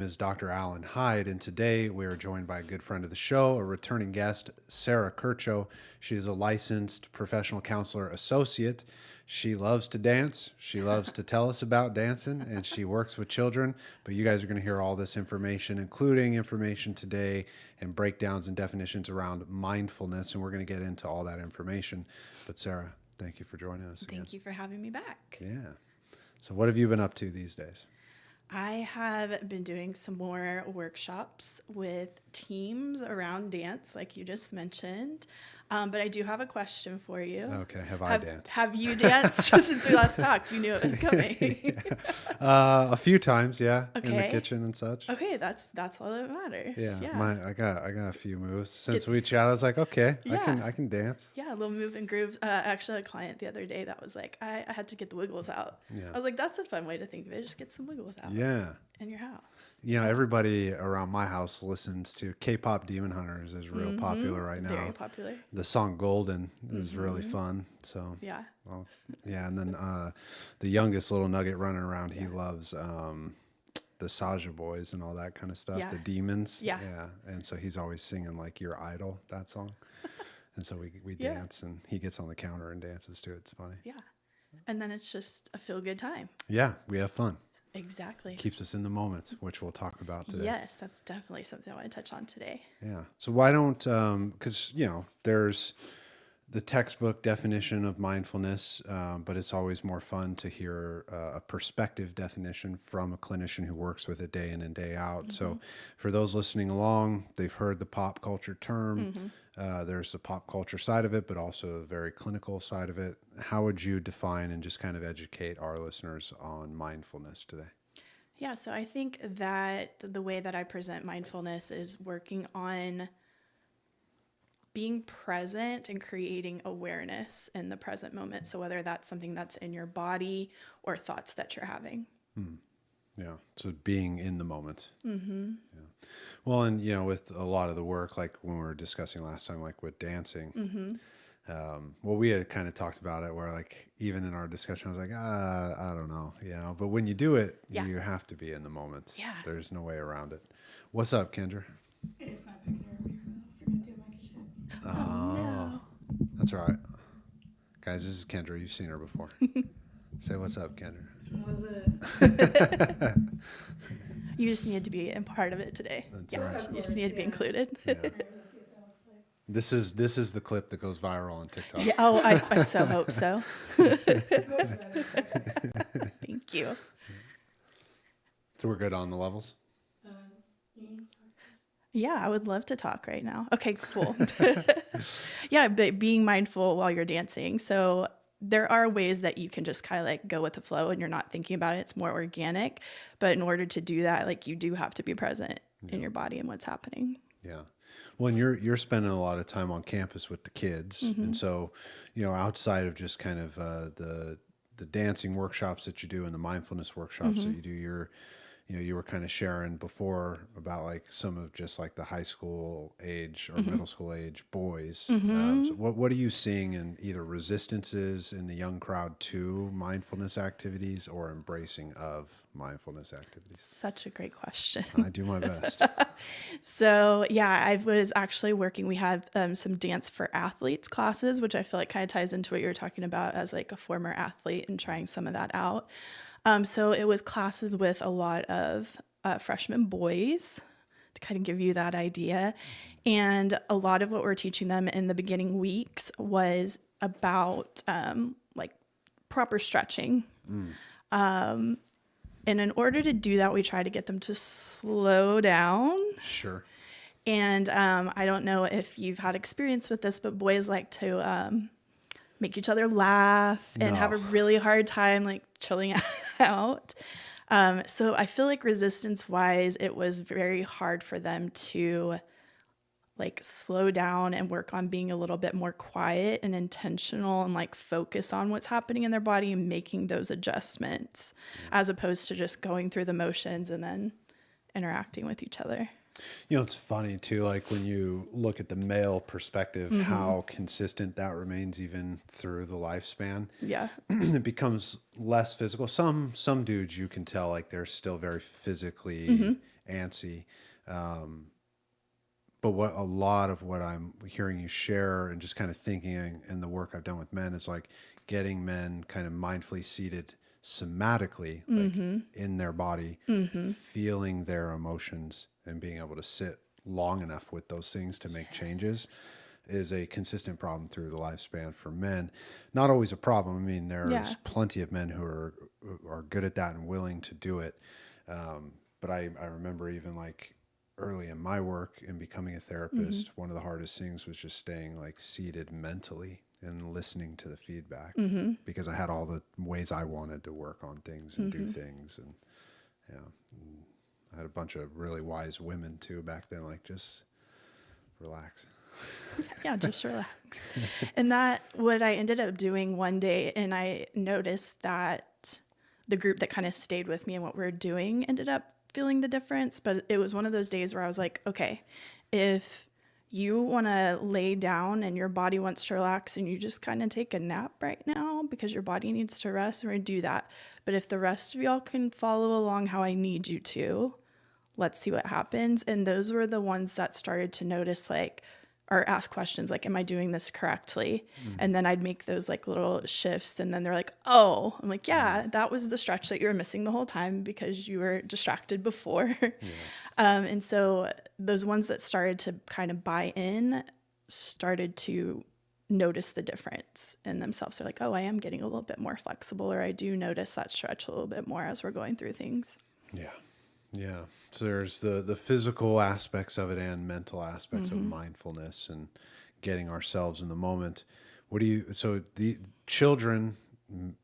Is Dr. Alan Hyde, and today we are joined by a good friend of the show, a returning guest, Sarah Kircho. She is a licensed professional counselor associate. She loves to dance. She loves to tell us about dancing, and she works with children. But you guys are going to hear all this information, including information today and breakdowns and definitions around mindfulness, and we're going to get into all that information. But Sarah, thank you for joining us again. Thank you for having me back. Yeah. So what have you been up to these days? I have been doing some more workshops with teams around dance, like you just mentioned. But I do have a question for you. Okay, I danced? Have you danced since we last talked? You knew it was coming. A few times, yeah, in the Okay. kitchen and such. Okay, that's all that matters. Yeah, I got a few moves since we chatted. I was like, okay, Yeah. I can dance. Yeah, a little move and groove. Actually, a client the other day that was like, I had to get the wiggles out. Yeah. I was like, that's a fun way to think of it. Just get some wiggles out Yeah. in your house. You know, everybody around my house listens to K-pop Demon Hunters is real popular right now. Very popular. The song Golden is really fun. So Yeah. well, yeah, and then the youngest little nugget running around, he loves the Saja Boys and all that kind of stuff, Yeah. the Demons. Yeah. Yeah. And so he's always singing like Your Idol, that song. And so we Yeah. dance, and he gets on the counter and dances to it. It's funny. Yeah. And then it's just a feel good time. Yeah, we have fun. Exactly. Keeps us in the moment, which we'll talk about today. Yes, that's definitely something I want to touch on today. Yeah. So why don't, because, you know, there's the textbook definition of mindfulness, but it's always more fun to hear a perspective definition from a clinician who works with it day in and day out. So for those listening along, they've heard the pop culture term. There's the pop culture side of it, but also a very clinical side of it. How would you define and just kind of educate our listeners on mindfulness today? Yeah, so I think that the way that I present mindfulness is working on being present and creating awareness in the present moment. So whether that's something that's in your body or thoughts that you're having. Yeah. So being in the moment. Yeah. Well, and you know, with a lot of the work, like when we were discussing last time, like with dancing, well, we had kind of talked about it where like, even in our discussion, I was like, I don't know, you know, but when you do it, Yeah. you have to be in the moment. Yeah. There's no way around it. What's up, Kendra? It's not picking her up. I forgot to do my shit. No. That's all right. Guys, this is Kendra. You've seen her before. Say what's up, Kendra. Was it? You just needed to be a part of it today. That's Yeah, all right. you just needed to be included. Yeah. Alright, let's see what that looks like. This is the clip that goes viral on TikTok. Yeah, oh, I so hope so. Much better. Thank you. So we're good on the levels? You can Yeah, I would love to talk right now. Okay, cool. Yeah, but being mindful while you're dancing. So there are ways that you can just kind of like go with the flow and you're not thinking about it. It's more organic. But in order to do that, like you do have to be present in your body and what's happening. Yeah. Well, and you're spending a lot of time on campus with the kids. And so, you know, outside of just kind of the dancing workshops that you do and the mindfulness workshops that you do, you were kind of sharing before about like some of just like the high school age or middle school age boys. So what are you seeing in either resistances in the young crowd to mindfulness activities or embracing of mindfulness activities? Such a great question. I do my best. So yeah, I was actually working. We had some dance for athletes classes, which I feel like kind of ties into what you were talking about as like a former athlete and trying some of that out. So it was classes with a lot of freshman boys to kind of give you that idea. And a lot of what we're teaching them in the beginning weeks was about like proper stretching. And in order to do that, we try to get them to slow down. Sure. And I don't know if you've had experience with this, but boys like to make each other laugh and have a really hard time like chilling out. So I feel like resistance wise, it was very hard for them to like slow down and work on being a little bit more quiet and intentional and like focus on what's happening in their body and making those adjustments as opposed to just going through the motions and then interacting with each other. It's funny too, like when you look at the male perspective, how consistent that remains even through the lifespan. Yeah. It becomes less physical. Some dudes you can tell like they're still very physically antsy. But what a lot of what I'm hearing you share and just kind of thinking and the work I've done with men is like getting men kind of mindfully seated somatically, like in their body, feeling their emotions and being able to sit long enough with those things to make changes is a consistent problem through the lifespan for men. Not always a problem. I mean, Yeah. there's plenty of men who are good at that and willing to do it. But I remember even like early in my work in becoming a therapist, one of the hardest things was just staying like seated mentally and listening to the feedback because I had all the ways I wanted to work on things and do things. And and I had a bunch of really wise women too back then, like just relax. Yeah, just relax. And that what I ended up doing one day, and I noticed that the group that kind of stayed with me and what we are doing ended up feeling the difference. But it was one of those days where I was like, okay, if you want to lay down and your body wants to relax and you just kind of take a nap right now because your body needs to rest, we're going to do that. But if the rest of y'all can follow along how I need you to, let's see what happens. And those were the ones that started to notice like, or ask questions like, am I doing this correctly? And then I'd make those like little shifts. And then they're like, oh, I'm like, yeah, that was the stretch that you were missing the whole time because you were distracted before. And so those ones that started to kind of buy in started to notice the difference in themselves. They're like, oh, I am getting a little bit more flexible, or I do notice that stretch a little bit more as we're going through things. Yeah. Yeah. So there's the physical aspects of it and mental aspects of mindfulness and getting ourselves in the moment. So the children,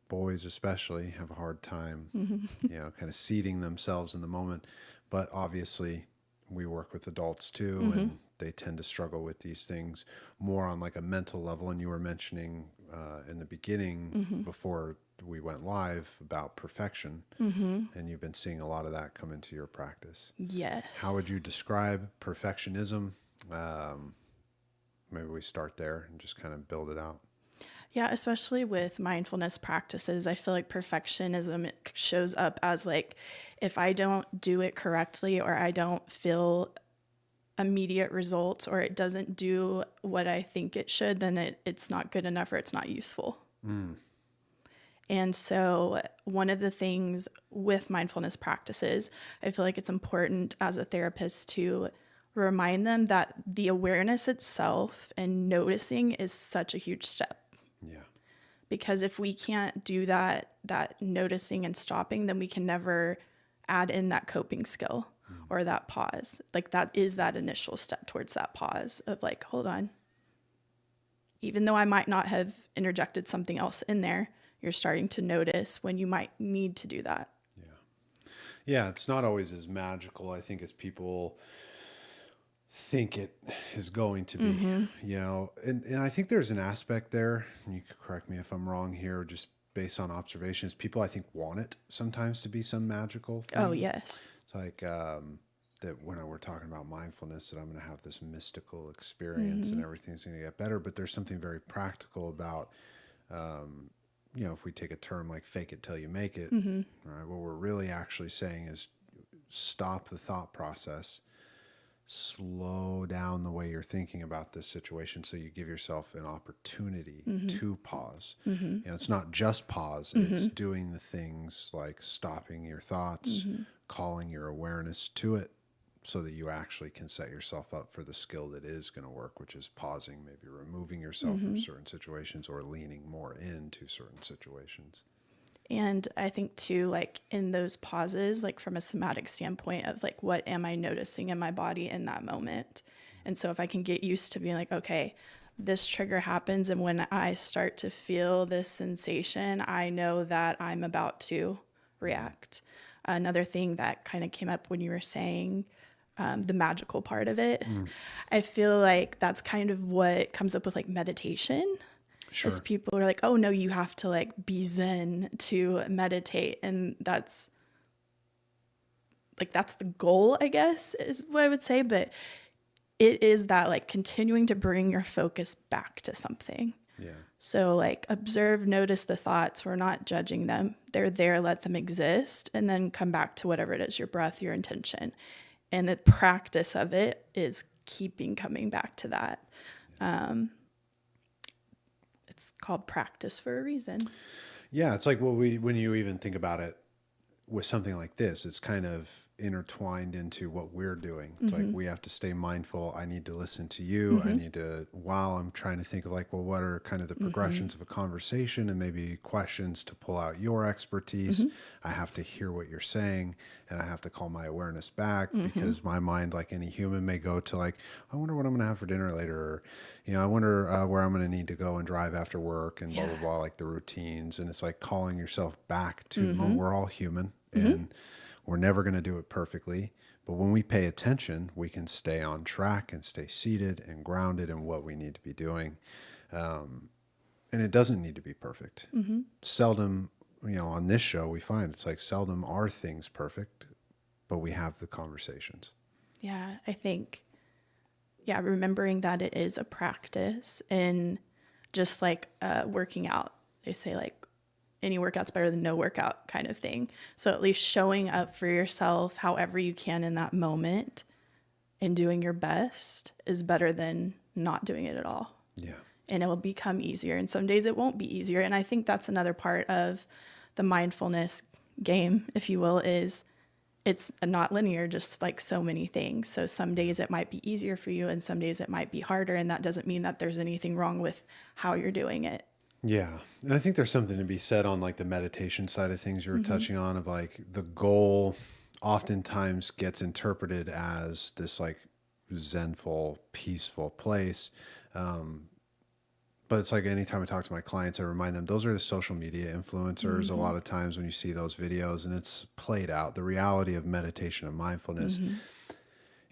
boys especially, have a hard time, kind of seating themselves in the moment. But obviously we work with adults too, and they tend to struggle with these things more on like a mental level. And you were mentioning in the beginning before we went live about perfection, and you've been seeing a lot of that come into your practice. Yes. How would you describe perfectionism? Maybe we start there and just kind of build it out. Yeah, especially with mindfulness practices, I feel like perfectionism shows up as like, if I don't do it correctly or I don't feel immediate results or it doesn't do what I think it should, then it's not good enough or it's not useful. And so one of the things with mindfulness practices, I feel like it's important as a therapist to remind them that the awareness itself and noticing is such a huge step. Yeah. Because if we can't do that noticing and stopping, then we can never add in that coping skill or that pause. Like that is that initial step towards that pause of like, hold on. Even though I might not have interjected something else in there, you're starting to notice when you might need to do that. Yeah. Yeah. It's not always as magical, I think, as people think it is going to be, and I think there's an aspect there, and you could correct me if I'm wrong here, just based on observations. People, I think, want it sometimes to be some magical thing. Oh, yes. It's like that when we're talking about mindfulness, that I'm going to have this mystical experience and everything's going to get better. But there's something very practical about, if we take a term like fake it till you make it, right? What we're really actually saying is stop the thought process, slow down the way you're thinking about this situation so you give yourself an opportunity to pause. It's not just pause, it's doing the things like stopping your thoughts, calling your awareness to it so that you actually can set yourself up for the skill that is going to work, which is pausing, maybe removing yourself from certain situations or leaning more into certain situations. And I think too, like in those pauses, like from a somatic standpoint of like, what am I noticing in my body in that moment? And so if I can get used to being like, okay, this trigger happens. And when I start to feel this sensation, I know that I'm about to react. Another thing that kind of came up when you were saying the magical part of it, I feel like that's kind of what comes up with like meditation. Sure. As people are like, oh no, you have to like be zen to meditate. And that's like that's the goal, I guess, is what I would say. But it is that like continuing to bring your focus back to something. Yeah. So like observe, notice the thoughts. We're not judging them. They're there, let them exist, and then come back to whatever it is, your breath, your intention. And the practice of it is coming back to that. It's called practice for a reason. Yeah. It's like when you even think about it with something like this, it's kind of intertwined into what we're doing. It's like we have to stay mindful. I need to listen to you. I need to, while I'm trying to think of like, well, what are kind of the progressions of a conversation and maybe questions to pull out your expertise. I have to hear what you're saying, and I have to call my awareness back because my mind, like any human, may go to like, I wonder what I'm going to have for dinner later. Or, I wonder where I'm going to need to go and drive after work and blah, blah, blah, like the routines. And it's like calling yourself back to the moment. We're all human and we're never going to do it perfectly, but when we pay attention, we can stay on track and stay seated and grounded in what we need to be doing. And it doesn't need to be perfect. Seldom, on this show, we find it's like seldom are things perfect, but we have the conversations. Yeah, I think, remembering that it is a practice, and just like working out, they say like, any workout's better than no workout kind of thing. So at least showing up for yourself however you can in that moment and doing your best is better than not doing it at all. Yeah. And it will become easier. And some days it won't be easier. And I think that's another part of the mindfulness game, if you will, is it's not linear, just like so many things. So some days it might be easier for you and some days it might be harder. And that doesn't mean that there's anything wrong with how you're doing it. Yeah. And I think there's something to be said on like the meditation side of things you were touching on, of like the goal oftentimes gets interpreted as this like zenful, peaceful place. But it's like anytime I talk to my clients, I remind them those are the social media influencers. A lot of times when you see those videos and it's played out, the reality of meditation and mindfulness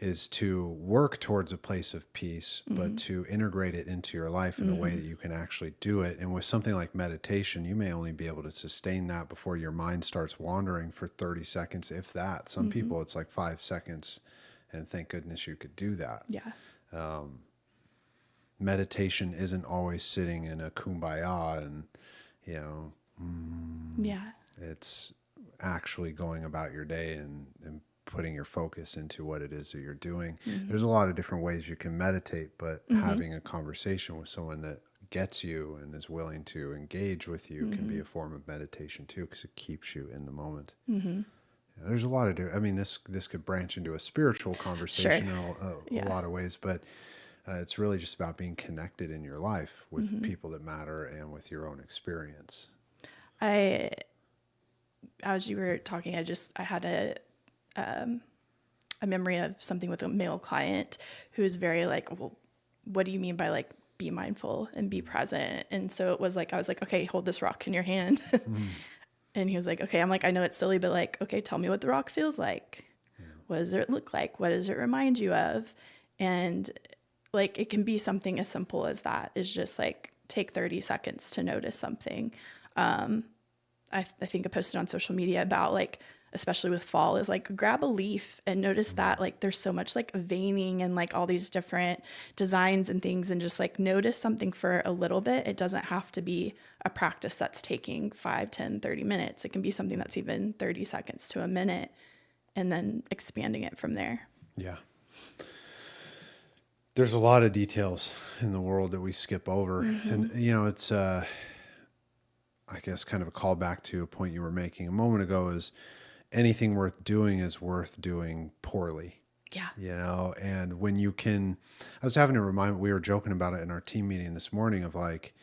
is to work towards a place of peace, but to integrate it into your life in a way that you can actually do it. And with something like meditation, you may only be able to sustain that before your mind starts wandering for 30 seconds, if that. Some people, it's like 5 seconds, and thank goodness you could do that. Yeah. Meditation isn't always sitting in a kumbaya and, Yeah. it's actually going about your day and putting your focus into what it is that you're doing. There's a lot of different ways you can meditate, but having a conversation with someone that gets you and is willing to engage with you can be a form of meditation too, because it keeps you in the moment. There's a lot of, this could branch into a spiritual conversation in a lot of ways, but it's really just about being connected in your life with people that matter and with your own experience. As you were talking, I had a memory of something with a male client who's very like, well, what do you mean by like be mindful and be present? And so it was like, I was like, okay, hold this rock in your hand. And he was like, okay. I'm like, I know it's silly, but like, okay, tell me what the rock feels like. What does it look like? What does it remind you of? And like, it can be something as simple as that, is just like, take 30 seconds to notice something. I think I posted on social media about like, especially with fall, is like grab a leaf and notice that like there's so much like veining and like all these different designs and things, and just like notice something for a little bit. It doesn't have to be a practice that's taking 5, 10, 30 minutes. It can be something that's even 30 seconds to a minute, and then expanding it from there. Yeah. There's a lot of details in the world that we skip over. And, it's, I guess, kind of a callback to a point you were making a moment ago, is anything worth doing is worth doing poorly. Yeah. And when you can, I was having to remind, we were joking about it in our team meeting this morning, of like,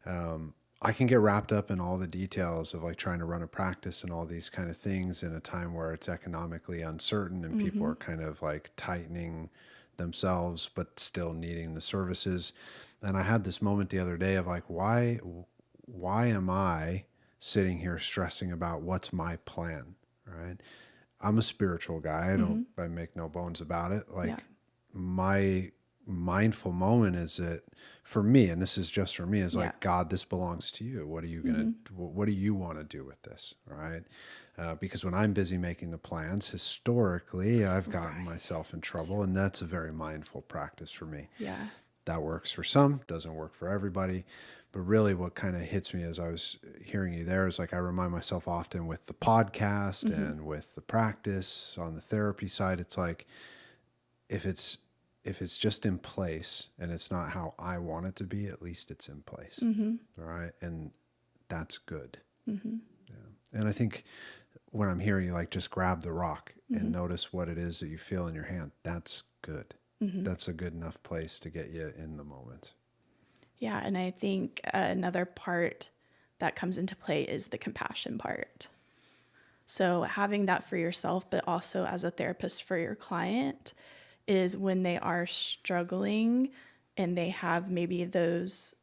I can get wrapped up in all the details of like trying to run a practice and all these kind of things in a time where it's economically uncertain and people are kind of like tightening themselves, but still needing the services. And I had this moment the other day of like, why am I sitting here stressing about what's my plan? Right. I'm a spiritual guy. I make no bones about it. Like my mindful moment is that for me, and this is just for me, is like, God, this belongs to you. What are you going to, what do you want to do with this? Right. Because when I'm busy making the plans, historically, I've gotten myself in trouble, and that's a very mindful practice for me. Yeah. That works for some, doesn't work for everybody. But really, what kind of hits me as I was hearing you there is like I remind myself often with the podcast and with the practice on the therapy side, it's like if it's just in place and it's not how I want it to be, at least it's in place. All right. And that's good. And I think when I'm hearing you, like, just grab the rock and notice what it is that you feel in your hand, that's good. That's a good enough place to get you in the moment. Yeah. And I think another part that comes into play is the compassion part. So having that for yourself, but also as a therapist for your client, is when they are struggling and they have maybe those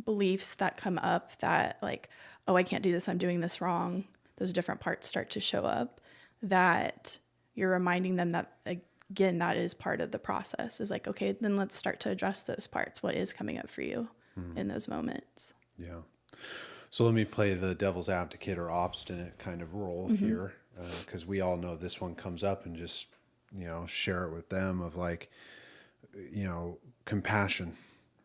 beliefs that come up that like, oh, I can't do this, I'm doing this wrong. Those different parts start to show up, that you're reminding them that, again, that is part of the process, is like, okay, then let's start to address those parts. What is coming up for you in those moments? Yeah. So let me play the devil's advocate or obstinate kind of role here, because we all know this one comes up, and just, share it with them of like, compassion,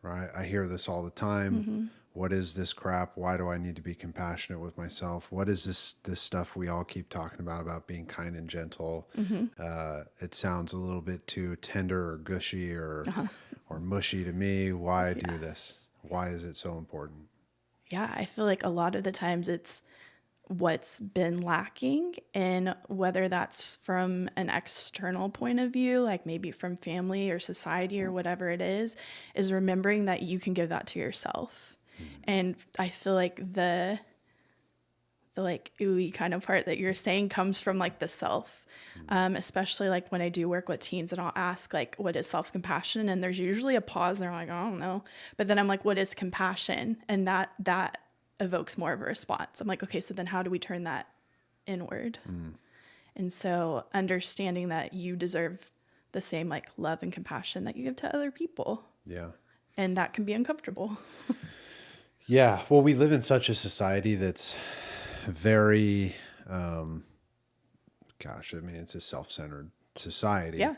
right? I hear this all the time. What is this crap? Why do I need to be compassionate with myself? What is this stuff we all keep talking about being kind and gentle? It sounds a little bit too tender or gushy or mushy to me. Why do this? Why is it so important? Yeah, I feel like a lot of the times it's what's been lacking, and whether that's from an external point of view, like maybe from family or society or whatever it is remembering that you can give that to yourself. And I feel like the like ooey kind of part that you're saying comes from like the self, especially like when I do work with teens and I'll ask like, what is self-compassion? And there's usually a pause and they're like, I don't know. But then I'm like, what is compassion? And that evokes more of a response. I'm like, okay, so then how do we turn that inward? And so understanding that you deserve the same like love and compassion that you give to other people. Yeah. And that can be uncomfortable. Yeah. Well, we live in such a society that's very, it's a self-centered society. Yeah.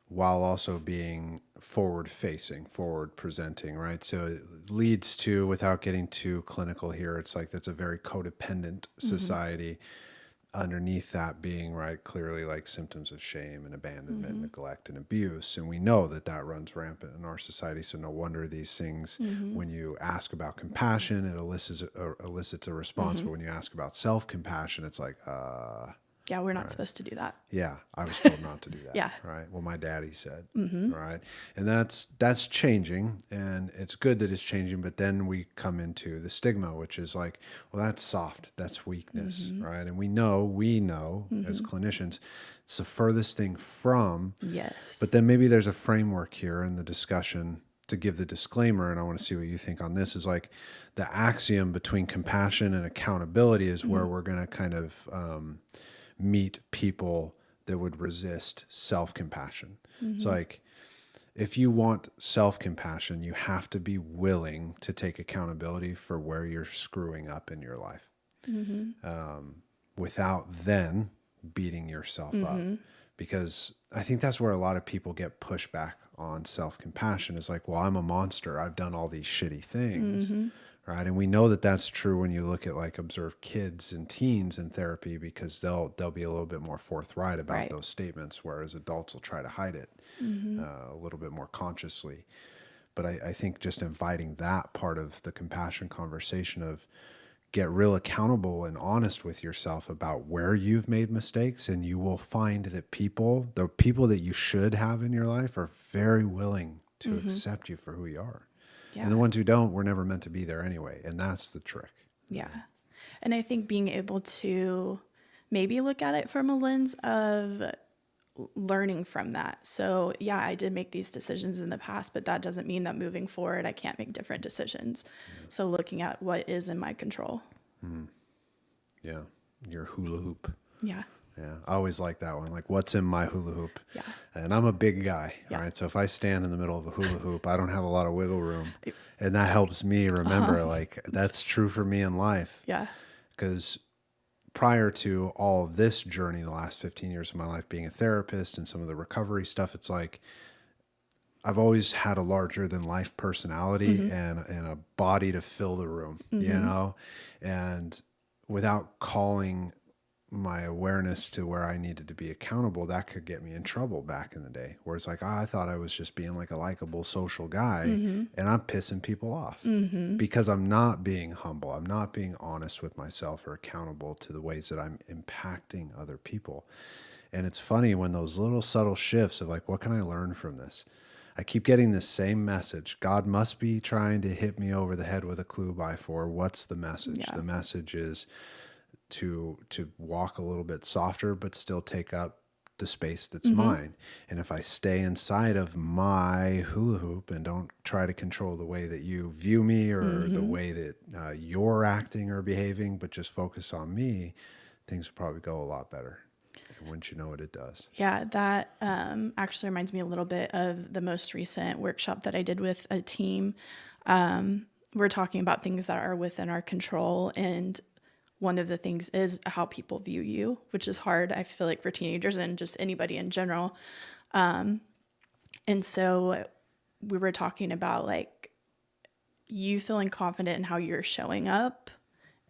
While also being forward-facing, forward-presenting, right? So it leads to, without getting too clinical here, it's like that's a very codependent society. Underneath that being, right, clearly like symptoms of shame and abandonment, neglect, and abuse. And we know that runs rampant in our society. So no wonder these things, when you ask about compassion, it elicits a response. But when you ask about self-compassion, it's like, Yeah, we're not supposed to do that. yeah, I was told not to do that. Yeah. Right. Well, my daddy said, right. And that's changing, and it's good that it's changing. But then we come into the stigma, which is like, well, that's soft, that's weakness. Right. And we know as clinicians, it's the furthest thing from. Yes. But then maybe there's a framework here in the discussion to give the disclaimer. And I want to see what you think on this, is like the axiom between compassion and accountability is where we're going to kind of, meet people that would resist self-compassion. It's like, if you want self-compassion, you have to be willing to take accountability for where you're screwing up in your life, without then beating yourself up. Because I think that's where a lot of people get pushback on self-compassion, is like, well, I'm a monster. I've done all these shitty things. Right. And we know that that's true when you look at like observe kids and teens in therapy, because they'll be a little bit more forthright about those statements, whereas adults will try to hide it a little bit more consciously. But I think just inviting that part of the compassion conversation of get real accountable and honest with yourself about where you've made mistakes, and you will find that the people that you should have in your life are very willing to accept you for who you are. Yeah. And the ones who don't, were never meant to be there anyway. And that's the trick. Yeah. And I think being able to maybe look at it from a lens of learning from that. So yeah, I did make these decisions in the past, but that doesn't mean that moving forward, I can't make different decisions. So looking at what is in my control. Yeah. Your hula hoop. Yeah. Yeah. I always like that one. Like, what's in my hula hoop? Yeah. And I'm a big guy, Yeah. right? So if I stand in the middle of a hula hoop, I don't have a lot of wiggle room. And that helps me remember, like, that's true for me in life. Yeah. Because prior to all of this journey, the last 15 years of my life being a therapist and some of the recovery stuff, it's like I've always had a larger than life personality and a body to fill the room, you know, and without calling my awareness to where I needed to be accountable, that could get me in trouble back in the day. Where it's like, I thought I was just being like a likable social guy and I'm pissing people off because I'm not being humble. I'm not being honest with myself or accountable to the ways that I'm impacting other people. And it's funny when those little subtle shifts of like, what can I learn from this? I keep getting this same message. God must be trying to hit me over the head with a clue by four. What's the message? Yeah. The message is to walk a little bit softer, but still take up the space that's mine. And if I stay inside of my hula hoop and don't try to control the way that you view me or the way that you're acting or behaving, but just focus on me, things will probably go a lot better. And wouldn't you know it, it does. Yeah, that actually reminds me a little bit of the most recent workshop that I did with a team. We're talking about things that are within our control, and one of the things is how people view you, which is hard, I feel like, for teenagers and just anybody in general. And so we were talking about like you feeling confident in how you're showing up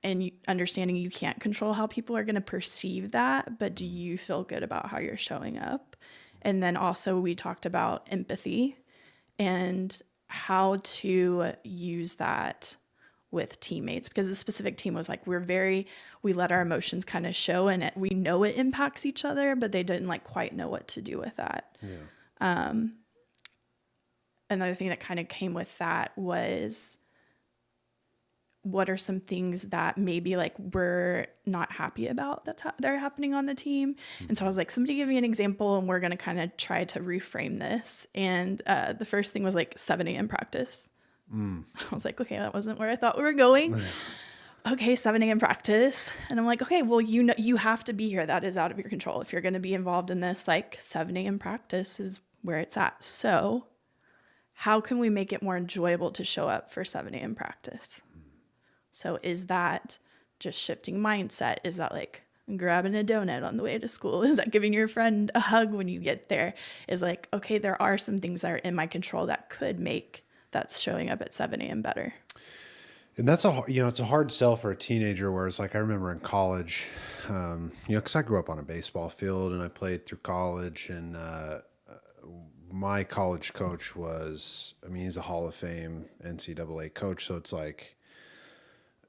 and understanding you can't control how people are going to perceive that, but do you feel good about how you're showing up? And then also we talked about empathy and how to use that with teammates, because the specific team was like, we let our emotions kind of show, and we know it impacts each other, but they didn't like quite know what to do with that. Yeah. Another thing that kind of came with that was, what are some things that maybe like we're not happy about that are happening on the team? And so I was like, somebody give me an example and we're going to kind of try to reframe this. And the first thing was like 7 a.m. practice. I was like, okay, that wasn't where I thought we were going. Okay, 7 a.m. practice. And I'm like, okay, well, you know, you have to be here. That is out of your control. If you're going to be involved in this, like 7 a.m. practice is where it's at. So how can we make it more enjoyable to show up for 7 a.m. practice? So is that just shifting mindset? Is that like grabbing a donut on the way to school? Is that giving your friend a hug when you get there? Is like, okay, there are some things that are in my control that could make that showing up at 7 a.m. better. And that's it's a hard sell for a teenager. Whereas like I remember in college, cause I grew up on a baseball field and I played through college, and my college coach was, he's a Hall of Fame NCAA coach. So it's like,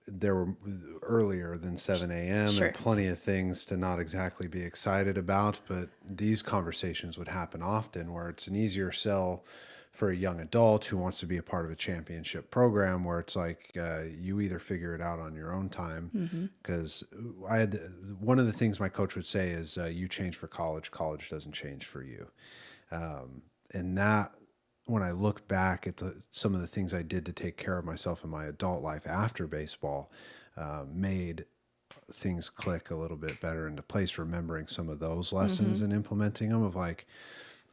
there were earlier than 7 a.m. Sure. and plenty of things to not exactly be excited about. But these conversations would happen often where it's an easier sell for a young adult who wants to be a part of a championship program, where it's like you either figure it out on your own time. Because one of the things my coach would say is you change for college, college doesn't change for you. And that, when I look back at some of the things I did to take care of myself in my adult life after baseball, made things click a little bit better into place, remembering some of those lessons and implementing them of like,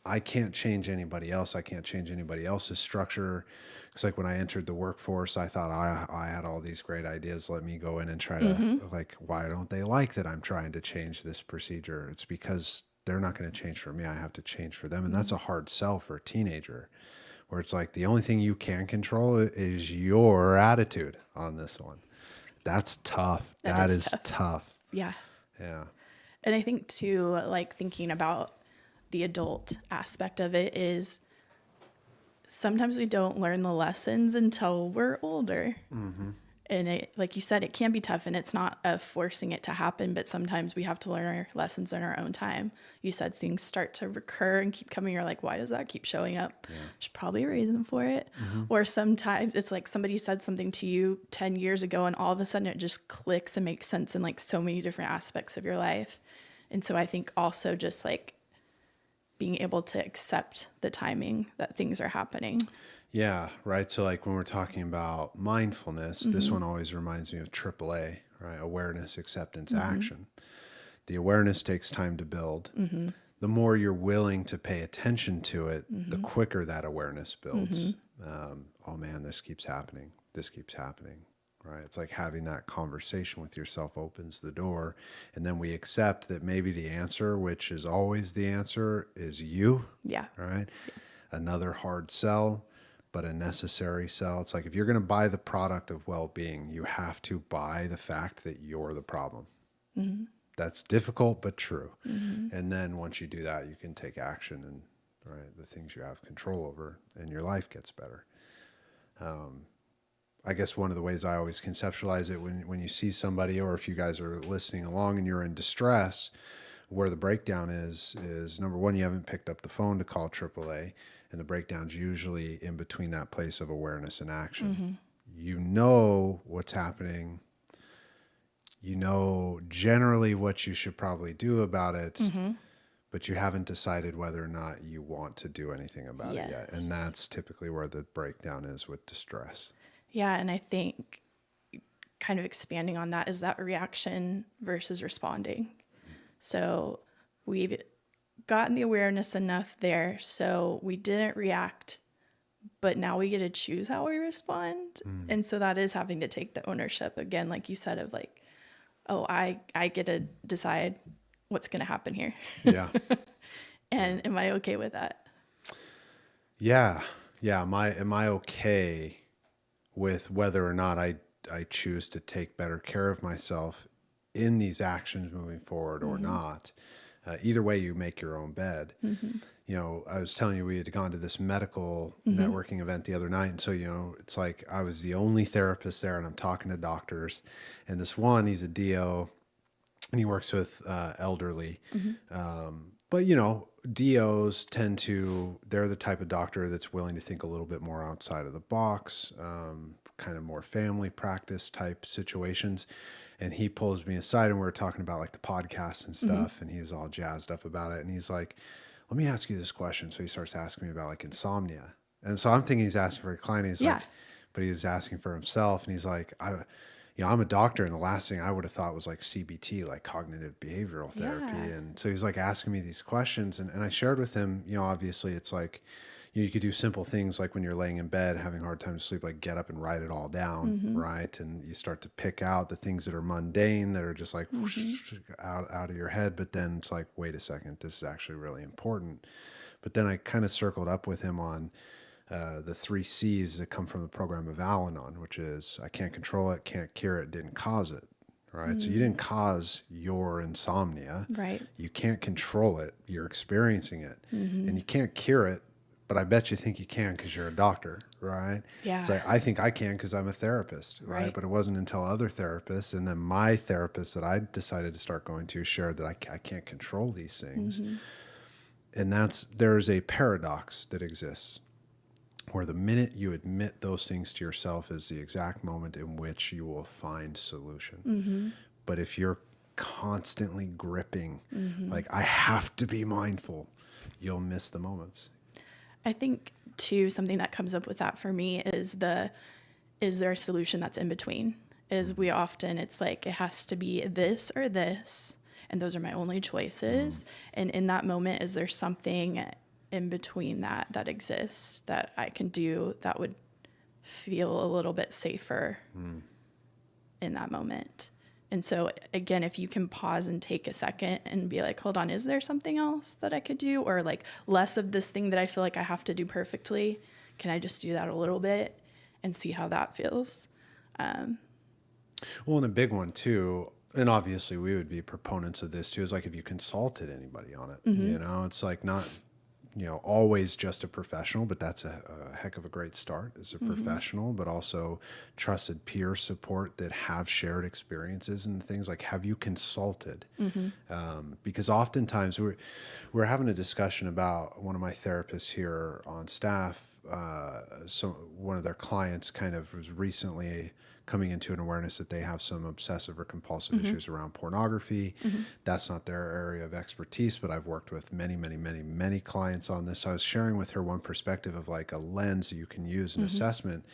I can't change anybody else. I can't change anybody else's structure. It's like when I entered the workforce, I thought I had all these great ideas. Let me go in and try to like, why don't they like that I'm trying to change this procedure? It's because they're not going to change for me. I have to change for them. And that's a hard sell for a teenager, where it's like the only thing you can control is your attitude on this one. That's tough. That is tough. Yeah. Yeah. And I think too, like thinking about the adult aspect of it is sometimes we don't learn the lessons until we're older. And it, like you said, it can be tough, and it's not forcing it to happen, but sometimes we have to learn our lessons in our own time. You said things start to recur and keep coming. You're like, why does that keep showing up? There's probably a reason for it. Or sometimes it's like somebody said something to you 10 years ago and all of a sudden it just clicks and makes sense in like so many different aspects of your life. And so I think also just like being able to accept the timing that things are happening. Yeah, right. So like when we're talking about mindfulness, this one always reminds me of AAA, right? Awareness, acceptance, action. The awareness takes time to build. The more you're willing to pay attention to it, the quicker that awareness builds. Oh man, this keeps happening. This keeps happening. right? It's like having that conversation with yourself opens the door. And then we accept that maybe the answer, which is always the answer, is you, Yeah. right? Another hard sell, but a necessary sell. It's like if you're going to buy the product of well-being, you have to buy the fact that you're the problem. Mm-hmm. That's difficult, but true. Mm-hmm. And then once you do that, you can take action and right the things you have control over, and your life gets better. I guess one of the ways I always conceptualize it when you see somebody, or if you guys are listening along and you're in distress, where the breakdown is number one, you haven't picked up the phone to call AAA, and the breakdown's usually in between that place of awareness and action. Mm-hmm. You know what's happening. You know generally what you should probably do about it, Mm-hmm. but you haven't decided whether or not you want to do anything about it yet. And Yes. that's typically where the breakdown is with distress. Yeah, and I think kind of expanding on that is that reaction versus responding. So we've gotten the awareness enough there, so we didn't react, but now we get to choose how we respond. And so that is having to take the ownership again, like you said, of like, oh, I get to decide what's going to happen here. Yeah. And am I okay with that? Yeah. Yeah. Am I okay with whether or not I choose to take better care of myself in these actions moving forward or not? Either way, you make your own bed. You know, I was telling you, we had gone to this medical networking event the other night. And so, you know, it's like I was the only therapist there, and I'm talking to doctors. And this one, he's a DO, and he works with elderly. But, you know, DOs they're the type of doctor that's willing to think a little bit more outside of the box, kind of more family practice type situations. And he pulls me aside, and we were talking about like the podcast and stuff, and he was all jazzed up about it. And he's like, let me ask you this question. So he starts asking me about like insomnia. And so I'm thinking he's asking for a client. He's Yeah. like, but he's asking for himself. And he's like, I'm a doctor, and the last thing I would have thought was like CBT, like cognitive behavioral therapy. Yeah. And so he's like asking me these questions, and I shared with him, you know, obviously it's like, you could do simple things like when you're laying in bed, having a hard time to sleep, like get up and write it all down, right? And you start to pick out the things that are mundane, that are just like whoosh, out of your head. But then it's like, wait a second, this is actually really important. But then I kind of circled up with him on the 3 C's that come from the program of Al-Anon, which is I can't control it, can't cure it, didn't cause it. Right. So you didn't cause your insomnia. Right. You can't control it. You're experiencing it. And you can't cure it, but I bet you think you can because you're a doctor, right? Yeah. So I think I can because I'm a therapist, right? Right. But it wasn't until other therapists, and then my therapist that I decided to start going to, shared that I can't control these things. And there's a paradox that exists, where the minute you admit those things to yourself is the exact moment in which you will find solution. But if you're constantly gripping, like I have to be mindful, you'll miss the moments. I think too, something that comes up with that for me is is there a solution that's in between? Is we often, it's like, it has to be this or this, and those are my only choices. And in that moment, is there something in between that exists that I can do that would feel a little bit safer in that moment? And so again, if you can pause and take a second and be like, hold on, is there something else that I could do? Or like less of this thing that I feel like I have to do perfectly. Can I just do that a little bit and see how that feels? Well, and a big one too, and obviously we would be proponents of this too, is like if you consulted anybody on it, you know, it's like not, you know, always just a professional, but that's a heck of a great start as a professional, but also trusted peer support that have shared experiences and things. Like, have you consulted? Because oftentimes we're having a discussion about one of my therapists here on staff. So one of their clients kind of was recently coming into an awareness that they have some obsessive or compulsive issues around pornography. That's not their area of expertise, but I've worked with many clients on this. So I was sharing with her one perspective of like a lens you can use in assessment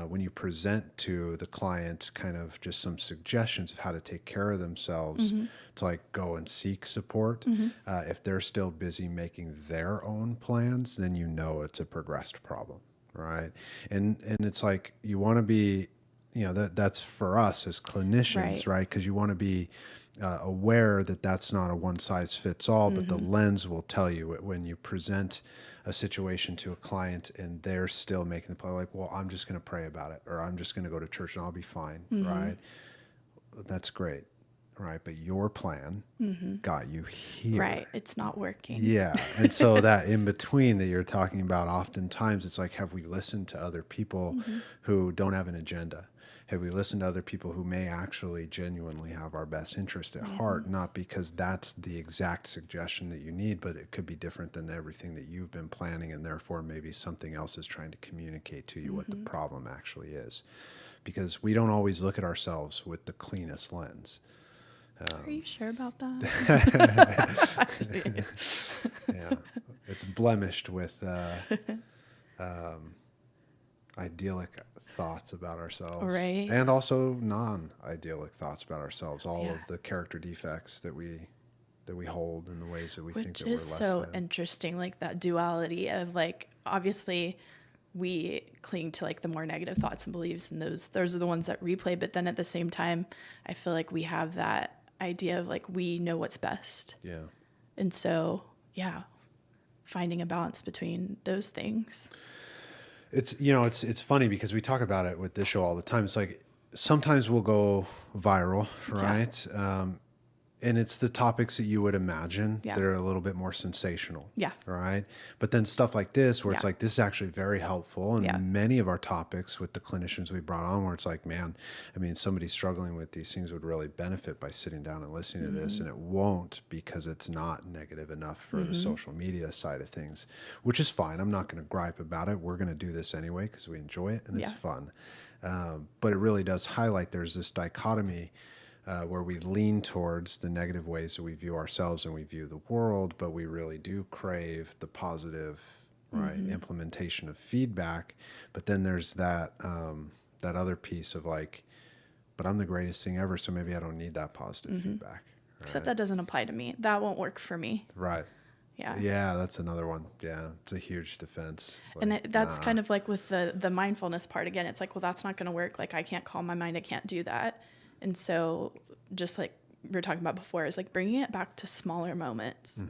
when you present to the client kind of just some suggestions of how to take care of themselves, to like go and seek support. If they're still busy making their own plans, then you know it's a progressed problem, right? And it's like you want to be that's for us as clinicians, right? Because you want to be aware that that's not a one size fits all, but the lens will tell you when you present a situation to a client and they're still making the play like, well, I'm just going to pray about it, or I'm just going to go to church and I'll be fine, right? That's great, right? But your plan got you here. Right. It's not working. Yeah. And so that in between that you're talking about, oftentimes it's like, have we listened to other people who don't have an agenda? Have we listened to other people who may actually genuinely have our best interest at heart? Not because that's the exact suggestion that you need, but it could be different than everything that you've been planning. And therefore, maybe something else is trying to communicate to you what the problem actually is. Because we don't always look at ourselves with the cleanest lens. Are you sure about that? Yeah, it's blemished with idyllic thoughts about ourselves, Right. and also non-idyllic thoughts about ourselves. All Yeah. of the character defects that we hold in the ways that we think Which that we're is less so than. interesting, like that duality of like, obviously we cling to like the more negative thoughts and beliefs, and those are the ones that replay. But then at the same time, I feel like we have that idea of like, we know what's best. Yeah. And so, yeah, finding a balance between those things. It's funny because we talk about it with this show all the time. It's like sometimes we'll go viral, right? And it's the topics that you would imagine. Yeah. They're a little bit more sensational. Yeah. Right. But then stuff like this, where it's Yeah. like, this is actually very helpful. And Yeah. many of our topics with the clinicians we brought on, where it's like, man, I mean, somebody struggling with these things would really benefit by sitting down and listening to this. And it won't, because it's not negative enough for the social media side of things, which is fine. I'm not going to gripe about it. We're going to do this anyway because we enjoy it and it's fun. But it really does highlight there's this dichotomy where we lean towards the negative ways that we view ourselves and we view the world, but we really do crave the positive, right, implementation of feedback. But then there's that that other piece of like, but I'm the greatest thing ever, so maybe I don't need that positive feedback. Except that doesn't apply to me. That won't work for me. Right. Yeah. Yeah, that's another one. Yeah, it's a huge defense. And Like, that's kind of like with the mindfulness part again. It's like, well, that's not going to work. Like, I can't calm my mind. I can't do that. And so just like we were talking about before, is like bringing it back to smaller moments.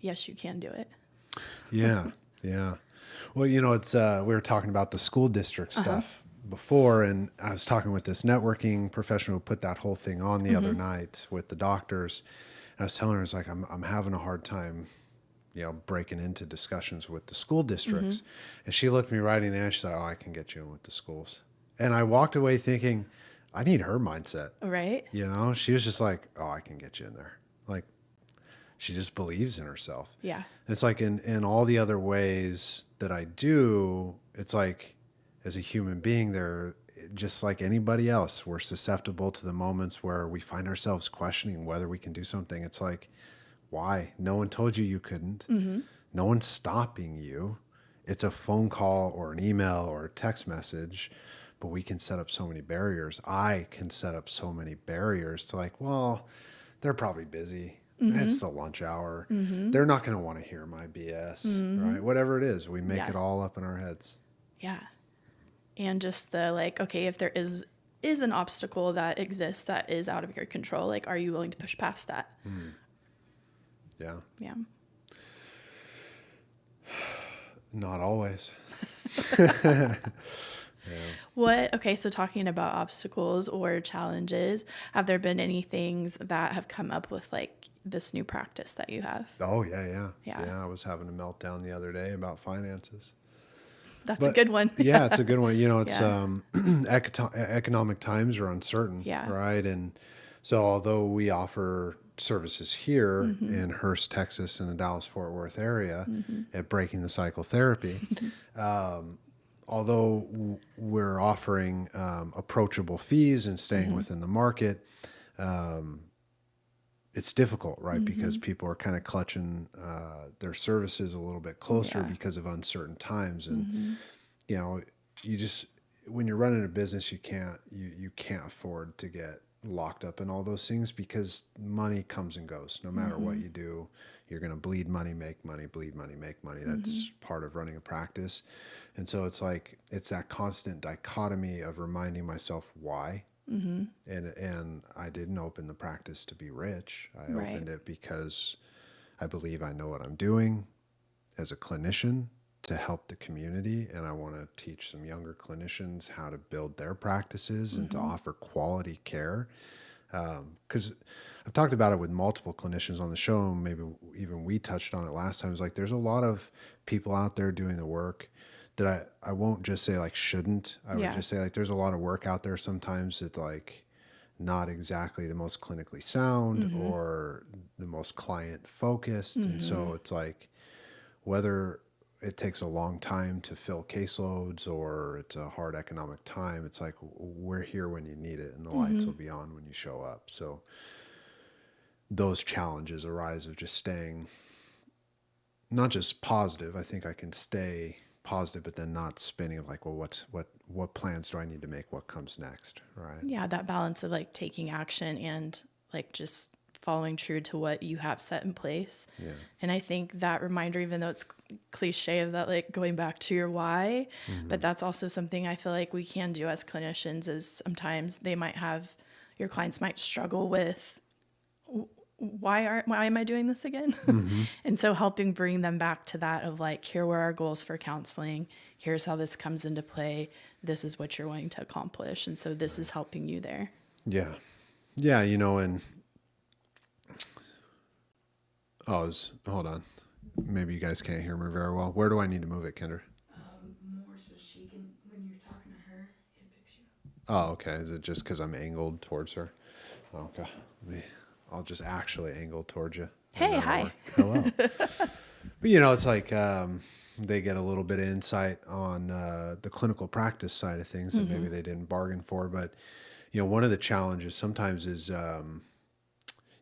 Yes, you can do it. Yeah, yeah. Well, it's we were talking about the school district stuff before, and I was talking with this networking professional who put that whole thing on the other night with the doctors. And I was telling her, it's like, I'm having a hard time, breaking into discussions with the school districts. And she looked me right in the eye. She's like, oh, I can get you in with the schools. And I walked away thinking, I need her mindset. Right. She was just like, oh, I can get you in there. Like, she just believes in herself. Yeah. And it's like in all the other ways that I do, it's like, as a human being, they're just like anybody else. We're susceptible to the moments where we find ourselves questioning whether we can do something. It's like, why? No one told you couldn't. No one's stopping you. It's a phone call or an email or a text message. But we can set up so many barriers. I can set up so many barriers to like, well, they're probably busy. It's the lunch hour. They're not going to want to hear my BS, right? Whatever it is, we make it all up in our heads. Yeah. And just the like, okay, if there is an obstacle that exists that is out of your control, like, are you willing to push past that? Yeah. Yeah. Not always. Okay, so talking about obstacles or challenges, have there been any things that have come up with like this new practice that you have? Oh, yeah. Yeah. I was having a meltdown the other day about finances. That's a good one. Yeah, it's a good one. It's Yeah. economic times are uncertain, Yeah. right? And so although we offer services here in Hurst, Texas, in the Dallas-Fort Worth area at Breaking the Cycle Therapy, although we're offering approachable fees and staying within the market, it's difficult, right? Because people are kind of clutching their services a little bit closer because of uncertain times. And, you just, when you're running a business, you can't afford to get locked up in all those things because money comes and goes no matter what you do. You're going to bleed money, make money, bleed money, make money. That's part of running a practice. And so it's like, it's that constant dichotomy of reminding myself why. And I didn't open the practice to be rich. I Right. opened it because I believe I know what I'm doing as a clinician to help the community. And I want to teach some younger clinicians how to build their practices and to offer quality care. Because I've talked about it with multiple clinicians on the show, and maybe even we touched on it last time. It's like there's a lot of people out there doing the work that I won't just say like shouldn't. I would Yeah. just say like there's a lot of work out there sometimes that's like not exactly the most clinically sound or the most client focused. And so it's like whether it takes a long time to fill caseloads or it's a hard economic time, it's like we're here when you need it and the lights will be on when you show up. So those challenges arise of just staying not just positive. I think I can stay positive, but then not spinning of like, well, what plans do I need to make? What comes next? Right. Yeah, that balance of like taking action and like just following true to what you have set in place. Yeah. And I think that reminder, even though it's cliche of that, like going back to your why, but that's also something I feel like we can do as clinicians is sometimes your clients might struggle with why am I doing this again? And so helping bring them back to that of like, here were our goals for counseling. Here's how this comes into play. This is what you're wanting to accomplish. And so this is helping you there. Yeah. Yeah. And hold on. Maybe you guys can't hear me very well. Where do I need to move it, Kendra? More so she can, when you're talking to her, it picks you up. Oh, okay. Is it just because I'm angled towards her? Okay. I'll just actually angle towards you. Hey, hi. Hello. But it's like they get a little bit of insight on the clinical practice side of things that maybe they didn't bargain for. But one of the challenges sometimes is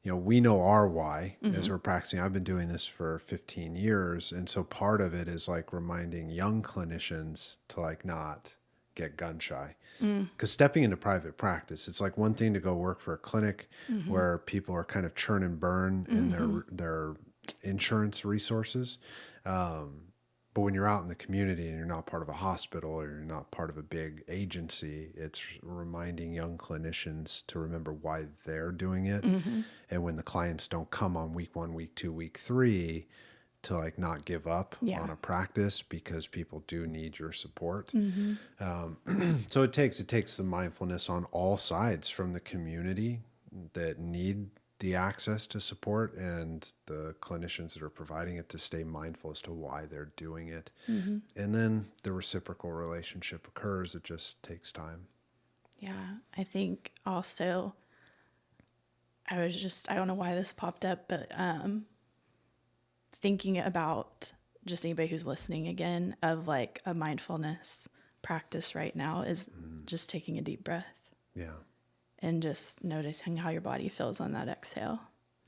we know our why as we're practicing. I've been doing this for 15 years, and so part of it is like reminding young clinicians to like not get gun shy. Because stepping into private practice, it's like one thing to go work for a clinic where people are kind of churn and burn in their insurance resources. But when you're out in the community and you're not part of a hospital or you're not part of a big agency, it's reminding young clinicians to remember why they're doing it. And when the clients don't come on week 1, week 2, week 3, to like not give up on a practice because people do need your support. So it takes the mindfulness on all sides from the community that need the access to support and the clinicians that are providing it to stay mindful as to why they're doing it. And then the reciprocal relationship occurs. It just takes time. Yeah. I think also I don't know why this popped up, but thinking about just anybody who's listening again of like a mindfulness practice right now is just taking a deep breath. Yeah. And just noticing how your body feels on that exhale.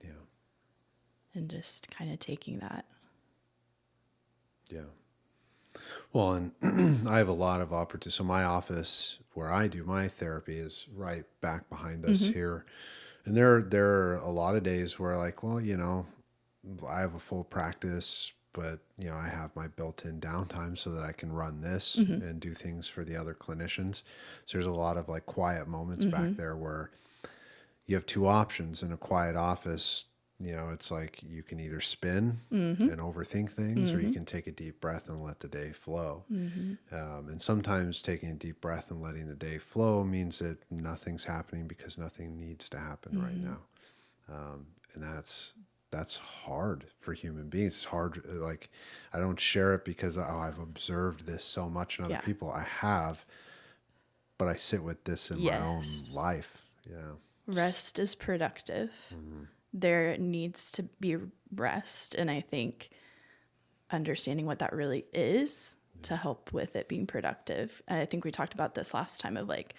Yeah. And just kind of taking that. Yeah. Well, and I have a lot of opportunities. So my office where I do my therapy is right back behind us here. And there are a lot of days where like, well, I have a full practice, but I have my built-in downtime so that I can run this and do things for the other clinicians. So there's a lot of like quiet moments back there where you have two options in a quiet office. It's like you can either spin and overthink things or you can take a deep breath and let the day flow. And sometimes taking a deep breath and letting the day flow means that nothing's happening because nothing needs to happen right now. And that's hard for human beings. It's hard. Like I don't share it because I've observed this so much in other people. I have, but I sit with this in my own life. Yeah. Rest is productive. There needs to be rest. And I think understanding what that really is to help with it being productive. And I think we talked about this last time of like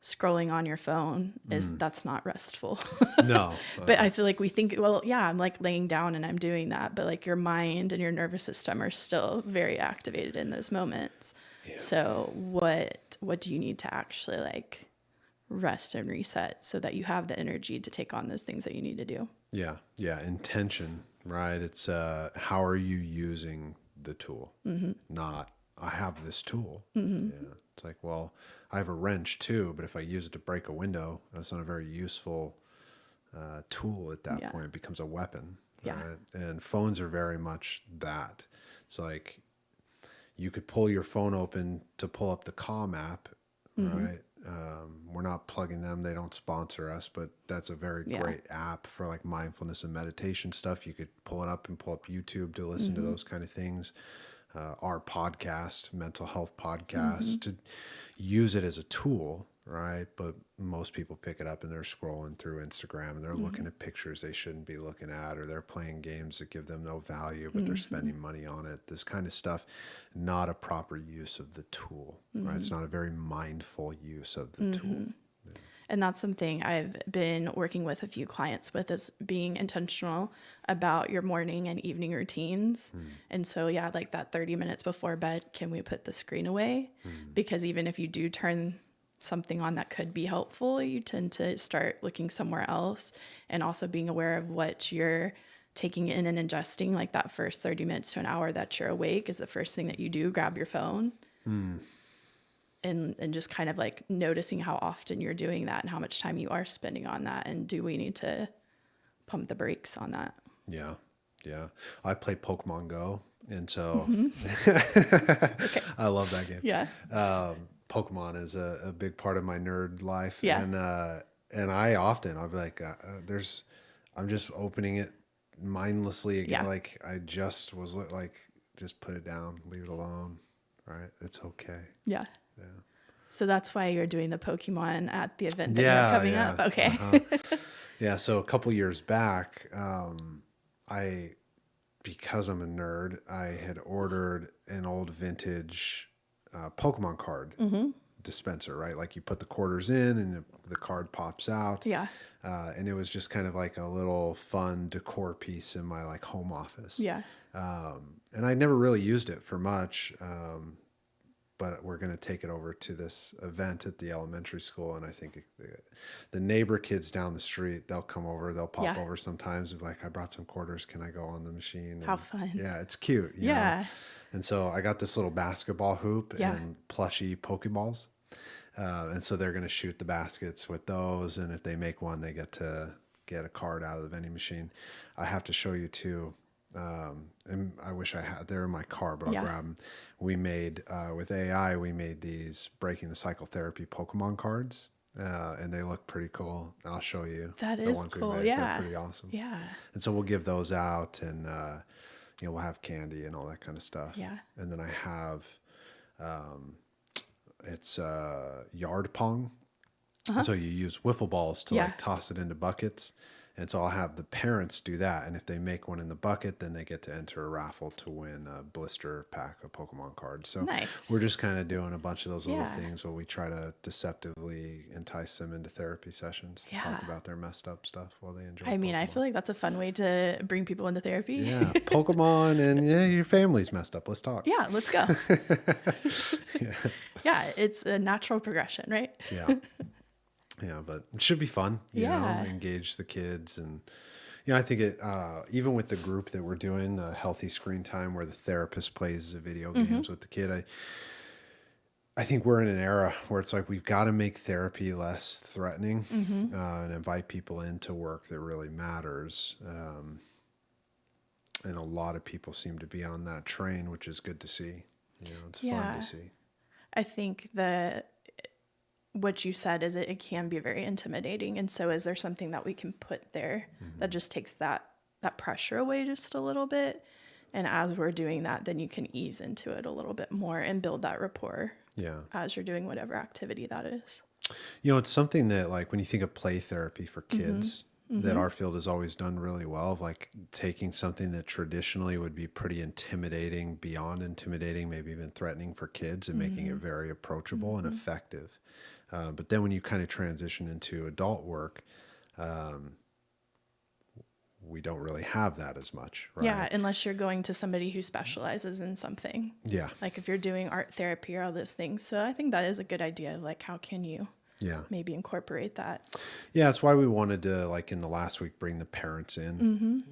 scrolling on your phone that's not restful. No. But I feel like we think, well, yeah, I'm like laying down and I'm doing that. But like your mind and your nervous system are still very activated in those moments. Yeah. So what do you need to actually like rest and reset so that you have the energy to take on those things that you need to do? Yeah. Intention right? It's how are you using the tool? Not I have this tool. Yeah. It's like, well, I have a wrench too, but if I use it to break a window, that's not a very useful tool at that Yeah. point. It becomes a weapon. Yeah. Right? And phones are very much that. It's like you could pull your phone open to pull up the Calm app, right? We're not plugging them. They don't sponsor us, but that's a very Yeah. great app for like mindfulness and meditation stuff. You could pull it up and pull up YouTube to listen to those kind of things. Our podcast, mental health podcast, to use it as a tool, right? But most people pick it up and they're scrolling through Instagram and they're looking at pictures they shouldn't be looking at, or they're playing games that give them no value, but they're spending money on it. This kind of stuff, not a proper use of the tool, right? It's not a very mindful use of the tool. And that's something I've been working with a few clients with, is being intentional about your morning and evening routines. And so, yeah, like that 30 minutes before bed, can we put the screen away? Because even if you do turn something on that could be helpful, you tend to start looking somewhere else, and also being aware of what you're taking in and ingesting. Like that first 30 minutes to an hour that you're awake is the first thing that you do, grab your phone. And just kind of like noticing how often you're doing that and how much time you are spending on that. And do we need to pump the brakes on that? Yeah. Yeah. I play Pokemon Go. And so I love that game. Yeah. Pokemon is a big part of my nerd life. Yeah. And I'll be like, I'm just opening it mindlessly again. Yeah. Like I just was like, just put it down, leave it alone. Right. It's okay. Yeah. Yeah. So that's why you're doing the Pokemon at the event that you're coming up. Okay. Yeah. So a couple years back, because I'm a nerd, I had ordered an old vintage Pokemon card dispenser, right? Like you put the quarters in and the card pops out. Yeah. And it was just kind of like a little fun decor piece in my like home office. Yeah. And I never really used it for much. But we're going to take it over to this event at the elementary school. And I think the neighbor kids down the street, they'll come over, they'll pop over sometimes and be like, I brought some quarters. Can I go on the machine? And How fun. yeah, it's cute. You know? And so I got this little basketball hoop and plushy Pokeballs. And so they're going to shoot the baskets with those. And if they make one, they get to get a card out of the vending machine. I have to show you too. And I wish I had, they're in my car, but I'll grab them. We made, with AI, we made these breaking the cycle therapy Pokemon cards. And they look pretty cool. I'll show you. That the is ones we cool. made. Yeah. They're pretty awesome. Yeah. And so we'll give those out and, we'll have candy and all that kind of stuff. Yeah. And then I have, it's yard pong. So you use wiffle balls to like toss it into buckets. And so I'll have the parents do that. And if they make one in the bucket, then they get to enter a raffle to win a blister pack of Pokemon cards. So we're just kind of doing a bunch of those little things where we try to deceptively entice them into therapy sessions to talk about their messed up stuff while they enjoy I mean, Pokemon. I feel like that's a fun way to bring people into therapy. Yeah, Pokemon and your family's messed up. Let's talk. Yeah, let's go. Yeah, it's a natural progression, right? Yeah. Yeah, but it should be fun, you know, engage the kids. And, I think it, even with the group that we're doing, the healthy screen time where the therapist plays the video games with the kid, I think we're in an era where it's like, we've got to make therapy less threatening and invite people into work that really matters. And a lot of people seem to be on that train, which is good to see. It's fun to see. I think that what you said is it can be very intimidating. And so is there something that we can put there that just takes that pressure away just a little bit? And as we're doing that, then you can ease into it a little bit more and build that rapport as you're doing whatever activity that is. It's something that, like, when you think of play therapy for kids, that our field has always done really well, of like taking something that traditionally would be pretty intimidating, beyond intimidating, maybe even threatening for kids, and making it very approachable and effective. But then when you kind of transition into adult work, we don't really have that as much, right? Yeah, unless you're going to somebody who specializes in something. Yeah. Like if you're doing art therapy or all those things. So I think that is a good idea. Like, how can you maybe incorporate that? Yeah, that's why we wanted to, like in the last week, bring the parents in.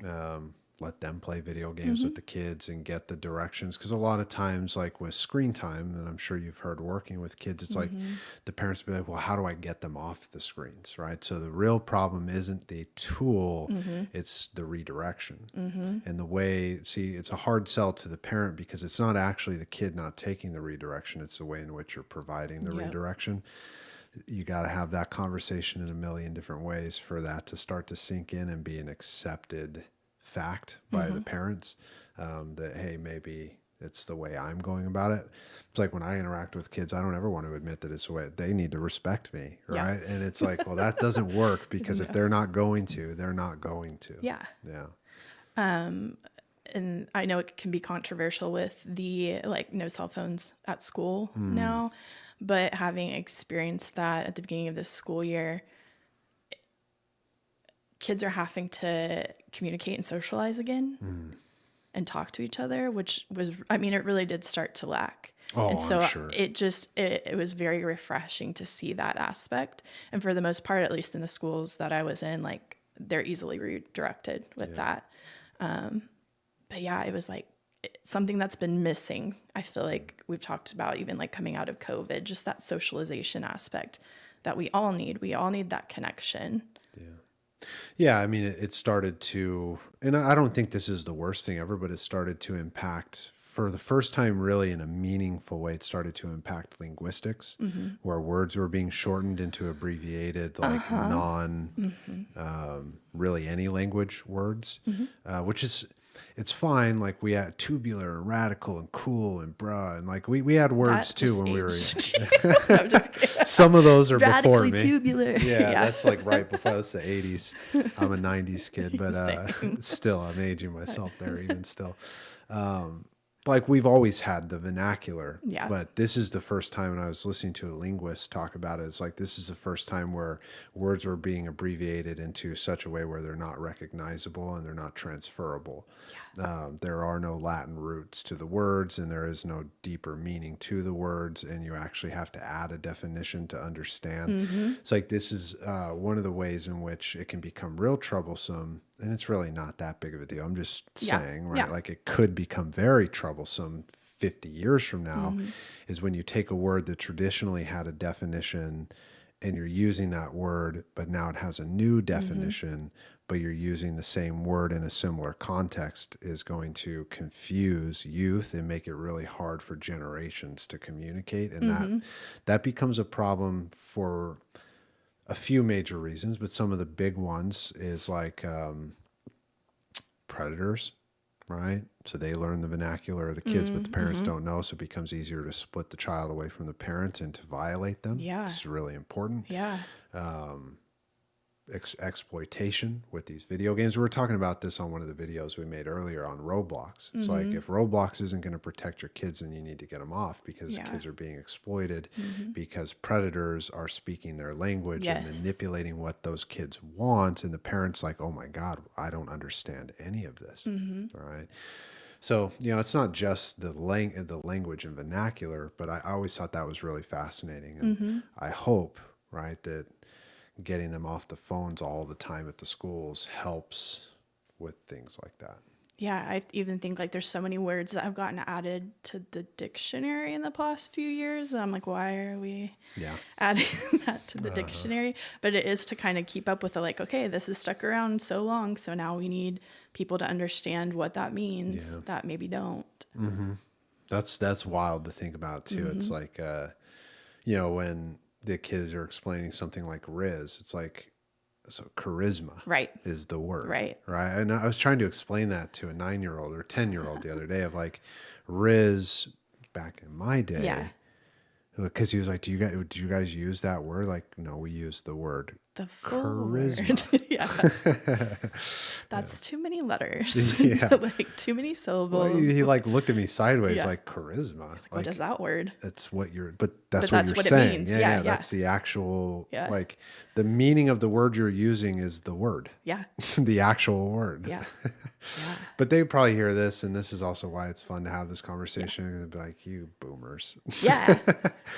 let them play video games with the kids and get the directions. Because a lot of times, like with screen time, and I'm sure you've heard working with kids, it's like the parents be like, well, how do I get them off the screens, right? So the real problem isn't the tool, it's the redirection. And the way, see, it's a hard sell to the parent because it's not actually the kid not taking the redirection, it's the way in which you're providing the redirection. You got to have that conversation in a million different ways for that to start to sink in and be an accepted fact by the parents, that, hey, maybe it's the way I'm going about it. It's like when I interact with kids, I don't ever want to admit that it's the way they need to respect me. Right. And it's like, well, that doesn't work because if they're not going to, they're not going to. Yeah. Yeah. And I know it can be controversial with the like no cell phones at school now, but having experienced that at the beginning of this school year, kids are having to communicate and socialize again and talk to each other, which was, I mean, it really did start to lack. Oh, and so I'm sure. it was very refreshing to see that aspect. And for the most part, at least in the schools that I was in, like they're easily redirected with that. But yeah, it was like something that's been missing. I feel like we've talked about even like coming out of COVID, just that socialization aspect that we all need. We all need that connection. Yeah, I mean, it started to, and I don't think this is the worst thing ever, but it started to impact, for the first time really in a meaningful way, it started to impact linguistics, where words were being shortened into abbreviated, like really any language words, which is, it's fine. Like we had tubular and radical and cool and bruh. And like we had words That too just when we were, I'm just kidding. some of those are before Radically me. tubular. Yeah, that's like right before. That's the 80s. I'm a 90s kid, but Same. still, I'm aging myself there even still. Like we've always had the vernacular, Yeah. but this is the first time, and I was listening to a linguist talk about it. It's like, this is the first time where words were being abbreviated into such a way where they're not recognizable and they're not transferable. There are no Latin roots to the words, and there is no deeper meaning to the words, and you actually have to add a definition to understand. It's like, this is one of the ways in which it can become real troublesome, and it's really not that big of a deal. I'm just saying, right? Like it could become very troublesome 50 years from now, is when you take a word that traditionally had a definition and you're using that word, but now it has a new definition, but you're using the same word in a similar context, is going to confuse youth and make it really hard for generations to communicate. And that becomes a problem for a few major reasons, but some of the big ones is like predators, right? So they learn the vernacular of the kids, but the parents don't know. So it becomes easier to split the child away from the parents and to violate them. Yeah. It's really important. Yeah. Exploitation with these video games. We were talking about this on one of the videos we made earlier on Roblox. It's like, if Roblox isn't going to protect your kids, then you need to get them off, because the kids are being exploited because predators are speaking their language and manipulating what those kids want. And the parents like, oh my God, I don't understand any of this. All right. So, it's not just the language and vernacular, but I always thought that was really fascinating. And I hope, right, that getting them off the phones all the time at the schools helps with things like that. Yeah, I even think like there's so many words that have gotten added to the dictionary in the past few years. I'm like, why are we adding that to the dictionary? But it is to kind of keep up with it, like, okay, this has stuck around so long, so now we need people to understand what that means that maybe don't. That's wild to think about too. It's like, when the kids are explaining something like Riz, it's like, so charisma is the word. Right. And I was trying to explain that to a 9-year-old or 10-year-old the other day, of like, Riz back in my day, because he was like, do you guys use that word? Like, no, we use the word the full charisma. Word. That's too many letters. Like too many syllables. Well, he like looked at me sideways, like, charisma. Like, what is that word? That's what that's what you're saying. It means. Yeah, that's the actual, like, the meaning of the word you're using is the word. Yeah. The actual word. Yeah. But they probably hear this, and this is also why it's fun to have this conversation. And they'll be like, you boomers. Yeah.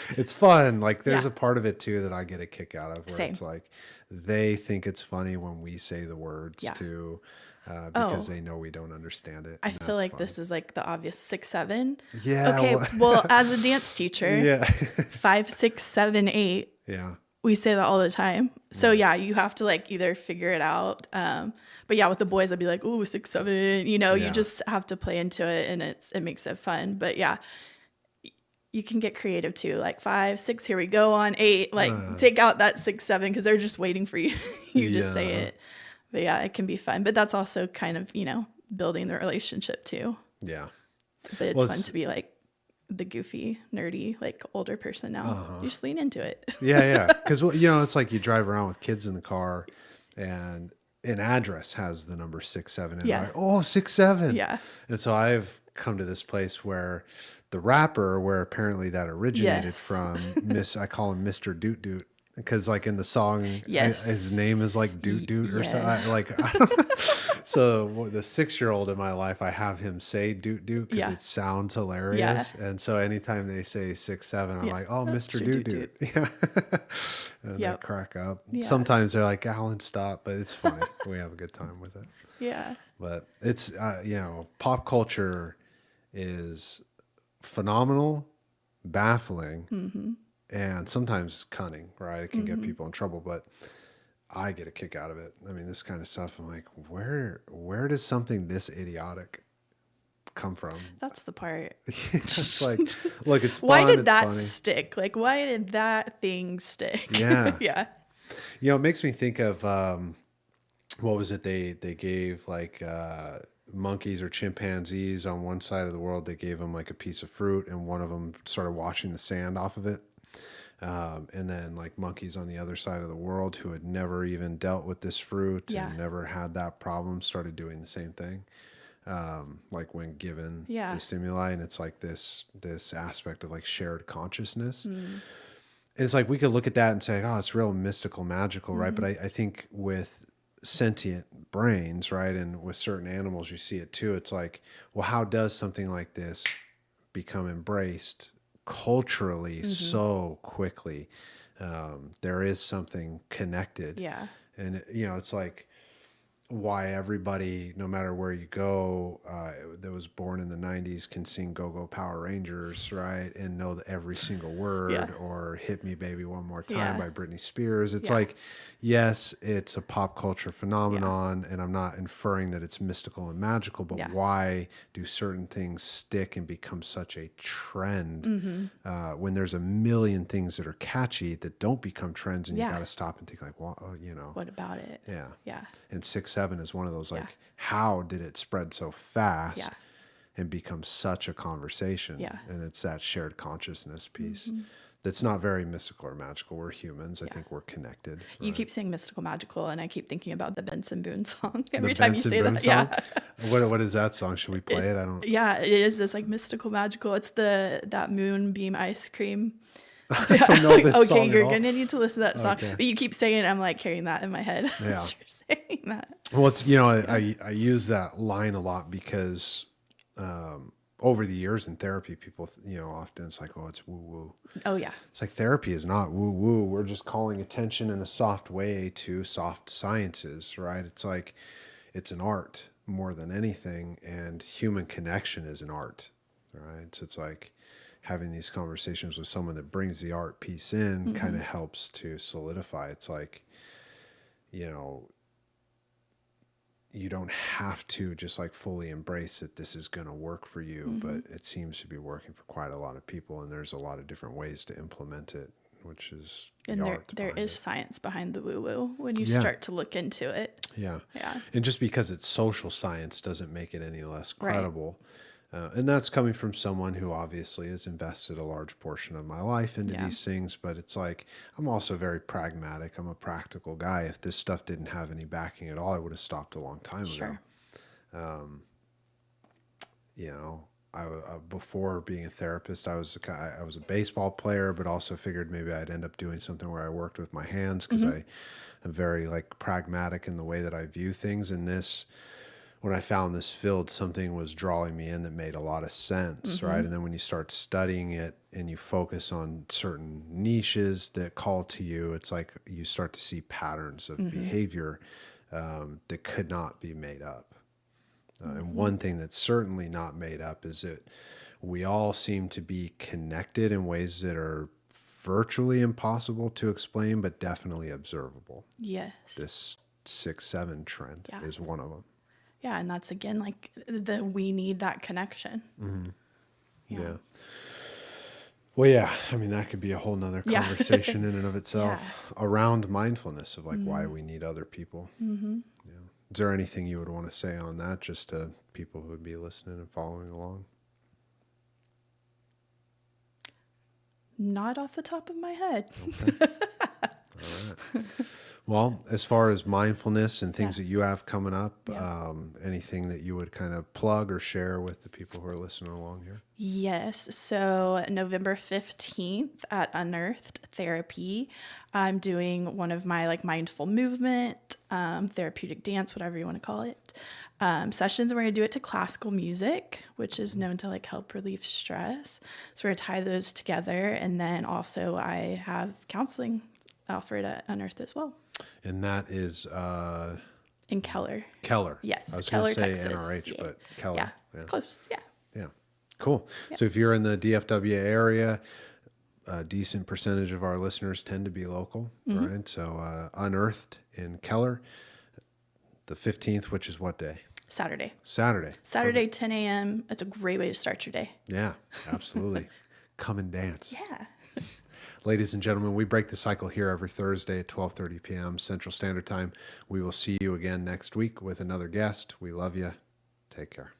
It's fun. Like, there's a part of it too that I get a kick out of, where it's like, they think it's funny when we say the words to because Oh, they know we don't understand it, I and feel that's like fine. this is like the obvious 6, 7. Yeah. Okay, well, as a dance teacher, Yeah. 5, 6, 7, 8, Yeah. we say that all the time. So Yeah. yeah, you have to like either figure it out. But yeah, with the boys, I'd be like, ooh, 6, 7. You know, you Yeah. just have to play into it, and it makes it fun. But yeah, you can get creative too. Like 5, 6, here we go on 8. Like take out that 6, 7 because they're just waiting for you you to say Yeah. it. But yeah, it can be fun. But that's also kind of, building the relationship too. Yeah. But it's Well, fun to be like the goofy, nerdy, like older person now. uh-huh. You just lean into it. Yeah, yeah. Because it's like you drive around with kids in the car, and an address has the number 6, 7, and Yeah. like, oh, 6, 7. Yeah. And so I've come to this place where the rapper, where apparently that originated Yes. from, I call him Mr. Doot Doot, because like in the song, Yes. his name is like Doot Doot or something. Yes. I don't. So the 6-year-old in my life, I have him say Doot Doot because Yeah. it sounds hilarious. And so anytime they say 6, 7, I'm Yeah. like, oh, Mr. Mr. Doot Doot Doot. Yeah. And Yep. they crack up. Yeah. Sometimes they're like, Alan, stop. But it's funny. We have a good time with it. Yeah. But it's, pop culture is phenomenal, baffling, and sometimes cunning, right? It can get people in trouble, but I get a kick out of it. I mean, this kind of stuff, I'm like, where does something this idiotic come from? That's the part. It's like, look, it's fun. Why did it's that funny. stick? Like, why did that thing stick? Yeah. Yeah. It makes me think of, what was it? They gave like, monkeys or chimpanzees on one side of the world, they gave them like a piece of fruit, and one of them started washing the sand off of it. And then like monkeys on the other side of the world who had never even dealt with this fruit Yeah. and never had that problem started doing the same thing. Like when given Yeah. the stimuli, and it's like this aspect of like shared consciousness. It's like we could look at that and say, oh, it's real mystical, magical, right? But I think with sentient brains, right, and with certain animals, you see it too. It's like, well, how does something like this become embraced culturally so quickly? There is something connected. Yeah. And, it's like why everybody, no matter where you go, that was born in the 90s can sing Go-Go Power Rangers, right? And know every single word, Yeah. or Hit Me Baby One More Time Yeah. by Britney Spears. It's Yeah. like, yes, it's a pop culture phenomenon, and I'm not inferring that it's mystical and magical, but Yeah. why do certain things stick and become such a trend when there's a million things that are catchy that don't become trends, and Yeah. you got to stop and think like, well, What about it? yeah. Yeah. And 6, 7 is one of those, like, Yeah. how did it spread so fast Yeah. and become such a conversation? Yeah. And it's that shared consciousness piece that's not very mystical or magical. We're humans. I think we're connected. You right? keep saying mystical, magical, and I keep thinking about the Benson Boone song The every time Benson you say Boone that. song? Yeah. What is that song? Should we play it? I don't. Yeah, it is this like mystical, magical. It's that moonbeam ice cream. I don't know this Okay, song you're at all. gonna need to listen to that song. Okay. But you keep saying it, I'm like hearing that in my head. Yeah. As you're saying that. Well, it's I use that line a lot because over the years in therapy, people often it's like, oh, it's woo woo. Oh yeah. It's like therapy is not woo woo. We're just calling attention in a soft way to soft sciences, right? It's like it's an art more than anything, and human connection is an art, right? So it's like having these conversations with someone that brings the art piece in kind of helps to solidify. It's like, you don't have to just like fully embrace that this is going to work for you, but it seems to be working for quite a lot of people, and there's a lot of different ways to implement it, which is And the there art there behind is it. science behind the woo woo when you Yeah. start to look into it. Yeah. Yeah. And just because it's social science doesn't make it any less Right. credible. And that's coming from someone who obviously has invested a large portion of my life into Yeah. these things. But it's like, I'm also very pragmatic. I'm a practical guy. If this stuff didn't have any backing at all, I would have stopped a long time ago. Sure. Before being a therapist, I was a baseball player, but also figured maybe I'd end up doing something where I worked with my hands because I am very like pragmatic in the way that I view things. And when I found this field, something was drawing me in that made a lot of sense, right? And then when you start studying it and you focus on certain niches that call to you, it's like you start to see patterns of behavior that could not be made up. And one thing that's certainly not made up is that we all seem to be connected in ways that are virtually impossible to explain, but definitely observable. Yes. This 6-7 trend Yeah. is one of them. Yeah. And that's again like we need that connection. Yeah. Well, yeah. I mean, that could be a whole nother Yeah. conversation in and of itself around mindfulness of like why we need other people. Yeah. Is there anything you would want to say on that, just to people who would be listening and following along? Not off the top of my head. All right. Well, as far as mindfulness and things Yeah. that you have coming up, Yeah. anything that you would kind of plug or share with the people who are listening along here? Yes. So November 15th at Unearthed Therapy, I'm doing one of my like mindful movement, therapeutic dance, whatever you want to call it, sessions. We're going to do it to classical music, which is known to like help relieve stress. So we're going to tie those together. And then also I have counseling offered at Unearthed as well. And that is In Keller. Keller. Yes, I was Keller, going to say Texas. NRH, Yeah. but Keller. Yeah. Yeah. Close. Yeah. Yeah. Cool. So if you're in the DFW area, a decent percentage of our listeners tend to be local, right? So Unearthed in Keller, the 15th, which is what day? Saturday. Saturday. Saturday, 10 a.m. It's a great way to start your day. Yeah, absolutely. Come and dance. Yeah. Ladies and gentlemen, we break the cycle here every Thursday at 12:30 p.m. Central Standard Time. We will see you again next week with another guest. We love you. Take care.